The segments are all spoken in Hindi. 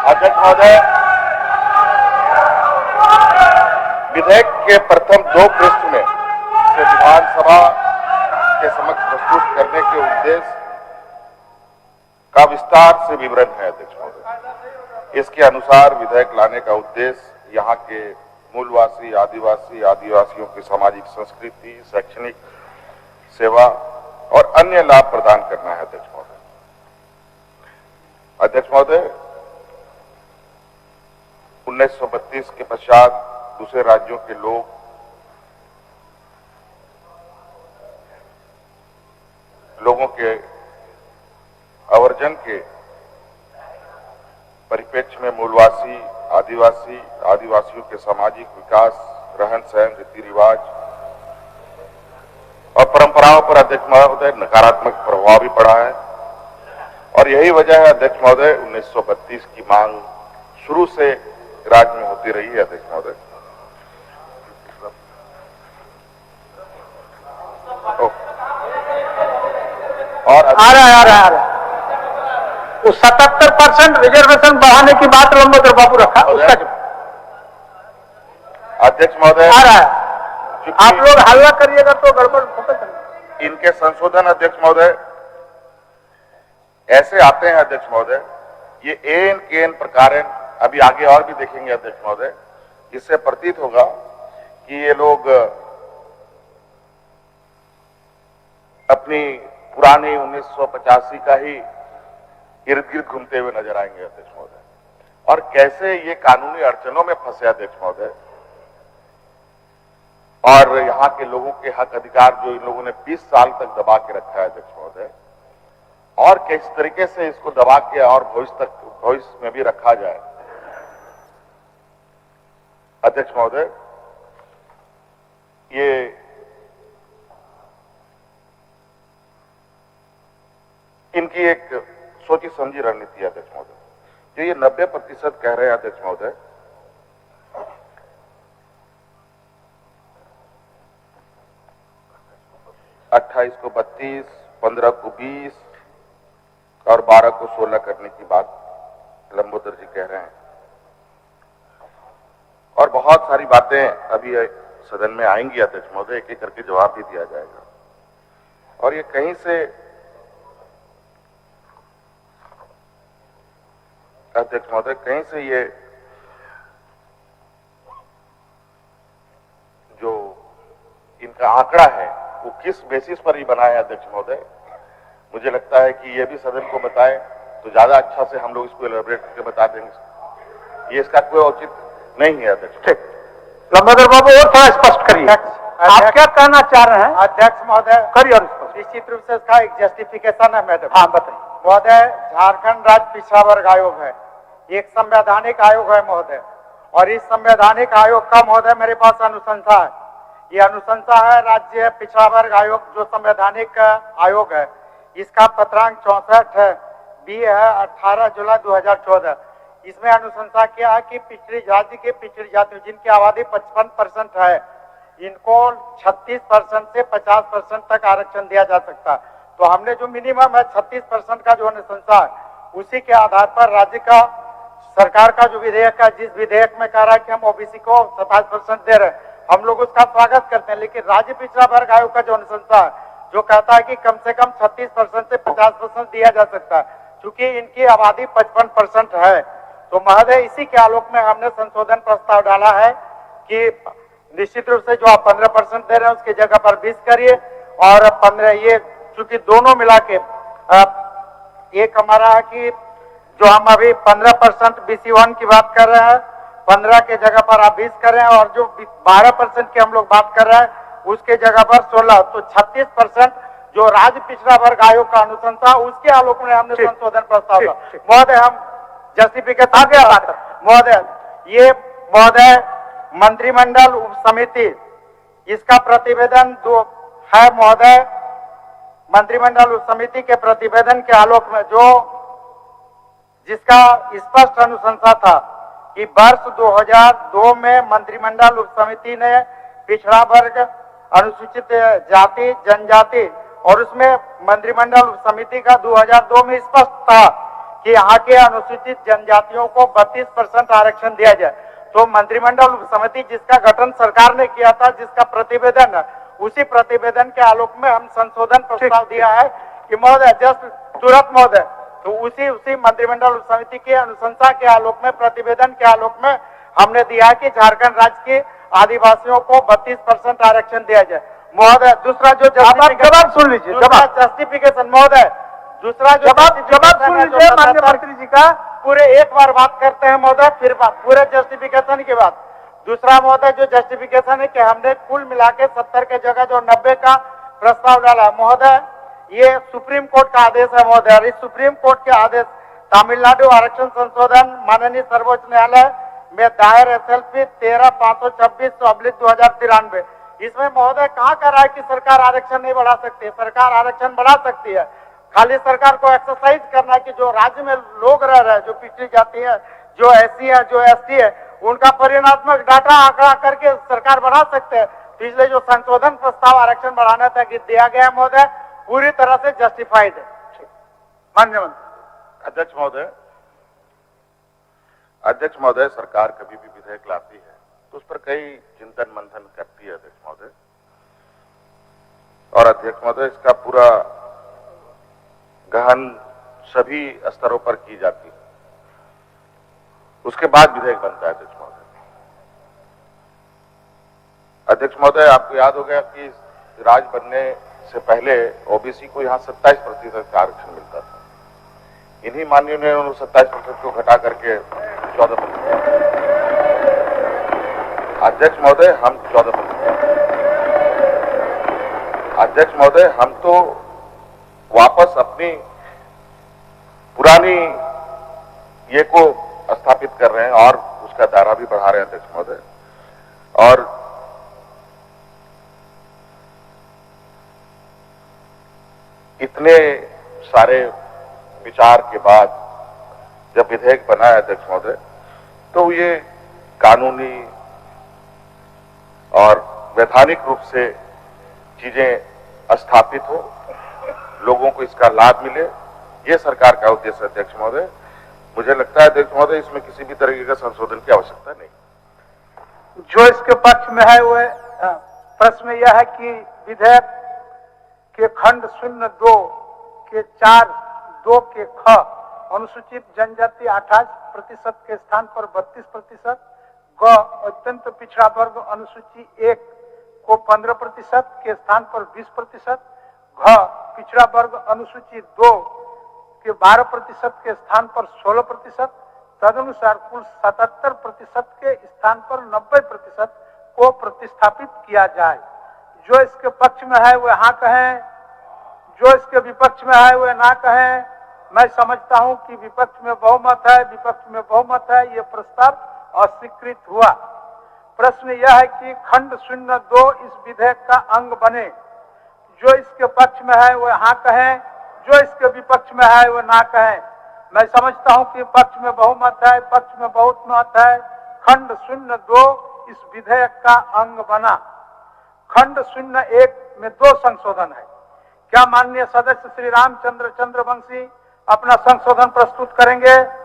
अध्यक्ष महोदय, विधेयक के प्रथम 2 पृष्ठ में से विधानसभा के समक्ष प्रस्तुत करने के उद्देश्य का विस्तार से विवरण है। अध्यक्ष महोदय, इसके अनुसार विधेयक लाने का उद्देश्य यहाँ के मूलवासी आदिवासियों की सामाजिक संस्कृति, शैक्षणिक सेवा और अन्य लाभ प्रदान करना है। अध्यक्ष महोदय, 1932 के पश्चात दूसरे राज्यों के लोगों के आवर्जन के परिप्रेक्ष्य में मूलवासी आदिवासियों के सामाजिक विकास, रहन सहन, रीति रिवाज और परंपराओं पर अध्यक्ष महोदय नकारात्मक प्रभाव भी पड़ा है। और यही वजह है अध्यक्ष महोदय 1932 की मांग शुरू से राज्य में होती रही है। अध्यक्ष महोदय, और आ रहा है वो 77% रिजर्वेशन बढ़ाने की बात लंबोदर बाबू रखा उसका अध्यक्ष महोदय आ रहा है। आप लोग हल्ला करिएगा तो गड़बड़ होगा। इनके संशोधन अध्यक्ष महोदय ऐसे आते हैं अध्यक्ष महोदय, ये एन केन प्रकार अभी आगे और भी देखेंगे अध्यक्ष महोदय। इससे प्रतीत होगा कि ये लोग अपनी पुरानी 1985 का ही इर्द गिर्द घूमते हुए नजर आएंगे अध्यक्ष महोदय, और कैसे ये कानूनी अड़चनों में फंसे अध्यक्ष महोदय, और यहाँ के लोगों के हक अधिकार जो इन लोगों ने 20 साल तक दबा के रखा है अध्यक्ष महोदय, और किस तरीके से इसको दबा के और भविष्य में भी रखा जाए। अध्यक्ष महोदय, ये इनकी एक सोची समझी रणनीति है अध्यक्ष महोदय। जो ये 90% कह रहे हैं अध्यक्ष महोदय, अट्ठाईस को 32, 15 को 20 और 12 को 16 करने की बात लंबोदर जी कह रहे हैं, और बहुत सारी बातें अभी सदन में आएंगी अध्यक्ष महोदय, एक एक करके जवाब भी दिया जाएगा। और ये कहीं से अध्यक्ष महोदय, कहीं से ये जो इनका आंकड़ा है वो किस बेसिस पर ही बना है अध्यक्ष महोदय, मुझे लगता है कि ये भी सदन को बताए तो ज्यादा अच्छा से हम लोग इसको एलैबोरेट करके बता देंगे। ये इसका कोई औचित्य नहीं है अध्यक्ष। ठीक, लंबोदर बाबू और थोड़ा स्पष्ट करिए, आप क्या कहना चाह रहे हैं? अध्यक्ष महोदय, करिए। निश्चित रूप से इसका एक जस्टिफिकेशन है मैडम। हाँ बताइए। महोदय, झारखंड राज्य पिछड़ा वर्ग आयोग है, एक संवैधानिक आयोग है महोदय, और इस संवैधानिक आयोग का महोदय मेरे पास अनुशंसा है। ये अनुशंसा है राज्य पिछड़ा वर्ग आयोग जो संवैधानिक आयोग है, इसका पत्रांक 64 है, बी है 18 जुलाई 2014। इसमें अनुशंसा किया है कि पिछड़ी जाति के पिछड़ी जाति जिनकी आबादी 55% है, इनको 36% से 50% तक आरक्षण दिया जा सकता है। तो हमने जो मिनिमम है 36% का जो अनुशंसा है, उसी के आधार पर राज्य का सरकार का जो विधेयक है, जिस विधेयक में कह रहा है कि हम ओबीसी को 27% दे रहे हैं, हम लोग उसका स्वागत करते हैं। लेकिन राज्य पिछड़ा वर्ग आयोग का जो अनुशंसा है, जो कहता है कि कम से कम 36% से 50% दिया जा सकता है, चूंकि इनकी आबादी 55% है, तो महोदय इसी के आलोक में हमने संशोधन प्रस्ताव डाला है कि निश्चित रूप से जो आप 15% दे रहे हैं उसकी जगह पर 20 करिए, और 15 ये चूंकि दोनों मिला के एक हमारा है कि जो हम अभी 15% BC1 की बात कर रहे हैं, 15 के जगह पर आप 20 कर रहे हैं, और जो 12% की हम लोग बात कर रहे हैं उसके जगह पर 16, तो 36% जो राज्य पिछड़ा वर्ग आयोग का अनुशंसा, उसके आलोक में हमने संशोधन प्रस्ताव दिया। महोदय हम जस्टिफिकेशन आगे बात महोदय, ये महोदय मंत्रिमंडल उप समिति इसका प्रतिवेदन जो है महोदय, मंत्रिमंडल उप समिति के प्रतिवेदन के आलोक में जो जिसका स्पष्ट अनुशंसा था कि वर्ष 2002 में मंत्रिमंडल उप समिति ने पिछड़ा वर्ग, अनुसूचित जाति, जनजाति, और उसमें मंत्रिमंडल उप समिति का 2002 में स्पष्ट था कि यहाँ के अनुसूचित जनजातियों को 32% आरक्षण दिया जाए। तो मंत्रिमंडल समिति जिसका गठन सरकार ने किया था, जिसका प्रतिवेदन है, उसी प्रतिवेदन के आलोक में हम संशोधन प्रस्ताव दिया है कि महोदय जस्ट तुरंत महोदय, तो उसी मंत्रिमंडल समिति की अनुशंसा के आलोक में, प्रतिवेदन के आलोक में हमने दिया कि झारखंड राज्य के आदिवासियों को 32% आरक्षण दिया जाए। महोदय दूसरा जो जवाब सुन लीजिए, जस्टिफिकेशन महोदय, दूसरा जवाब सुन लीजिए माननीय मंत्री जी का। पूरे एक बार बात करते हैं महोदय, फिर पूरे जस्टिफिकेशन के बाद। दूसरा महोदय जो जस्टिफिकेशन है कि हमने कुल मिला के 70 के जगह जो 90 का प्रस्ताव डाला महोदय, ये सुप्रीम कोर्ट का आदेश है महोदय। इस सुप्रीम कोर्ट के आदेश तमिलनाडु आरक्षण संशोधन माननीय सर्वोच्च न्यायालय में दायर SLP 13/526/2093, इसमें महोदय कहाँ कह रहा है कि सरकार आरक्षण नहीं बढ़ा सकती है? सरकार आरक्षण बढ़ा सकती है, खाली सरकार को एक्सरसाइज करना है कि जो राज्य में लोग रह रहे हैं, जो पिछड़ी जाति है, जो SC है, जो ST है, उनका परिणात्मक डाटा आंकड़ा करके सरकार बढ़ा सकते हैं। पिछले जो संशोधन प्रस्ताव आरक्षण बढ़ाने तक दिया गया महोदय, पूरी तरह से जस्टिफाइड है। माननीय मंत्री। अध्यक्ष महोदय, सरकार कभी भी विधेयक लाती है तो उस पर कई चिंतन मंथन करती है अध्यक्ष महोदय, और अध्यक्ष महोदय इसका पूरा गहन सभी स्तरों पर की जाती है, उसके बाद विधेयक बनता है अध्यक्ष महोदय। अध्यक्ष महोदय, आपको याद होगा कि राज बनने से पहले ओबीसी को यहाँ 27% का आरक्षण मिलता था। इन्हीं माननीयों ने 27% को घटा करके 14%। अध्यक्ष महोदय, हम 14%। अध्यक्ष महोदय, हम तो वापस अपनी पुरानी ये को स्थापित कर रहे हैं और उसका दायरा भी बढ़ा रहे हैं अध्यक्ष महोदय। और इतने सारे विचार के बाद जब विधेयक बना है अध्यक्ष महोदय, तो ये कानूनी और वैधानिक रूप से चीजें स्थापित हो, लोगों को इसका लाभ मिले, ये सरकार का उद्देश्य है अध्यक्ष महोदय। मुझे लगता है अध्यक्ष महोदय इसमें किसी भी तरीके का संशोधन की आवश्यकता नहीं। जो इसके पक्ष में है वह प्रश्न यह है कि विधेयक के खंड 02 के 4(2) के ख अनुसूचित जनजाति 28% के स्थान पर 32%, ग अत्यंत पिछड़ा वर्ग अनुसूची 1 को 15% के स्थान पर 20%, घ पिछड़ा वर्ग अनुसूची 2 के 12% के स्थान पर 16%, तदनुसार कुल 77% के स्थान पर 90% को प्रतिस्थापित किया जाए। जो इसके पक्ष में है वह हाँ कहें, जो इसके विपक्ष में है वह ना कहें। मैं समझता हूं कि विपक्ष में बहुमत है, विपक्ष में बहुमत है, ये प्रस्ताव अस्वीकृत हुआ। प्रश्न यह है कि खंड 02 इस विधेयक का अंग बने। जो इसके पक्ष में है वह हाँ कहें, जो इसके विपक्ष में है वह ना कहें। मैं समझता हूं कि पक्ष में बहुमत है, पक्ष में बहुत मत है। खंड 02 इस विधेयक का अंग बना। खंड 01 में 2 संशोधन है। क्या माननीय सदस्य श्री रामचंद्र चंद्रवंशी अपना संशोधन प्रस्तुत करेंगे?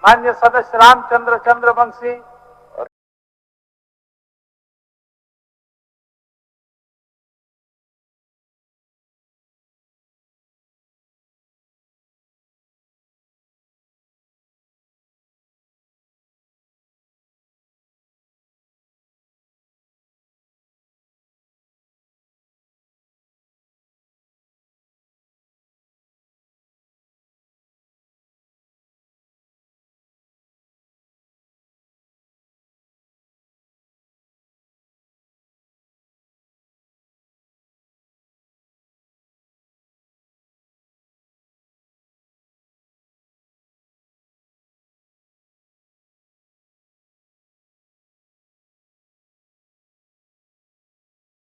माननीय सदस्य रामचंद्र चंद्रवंशी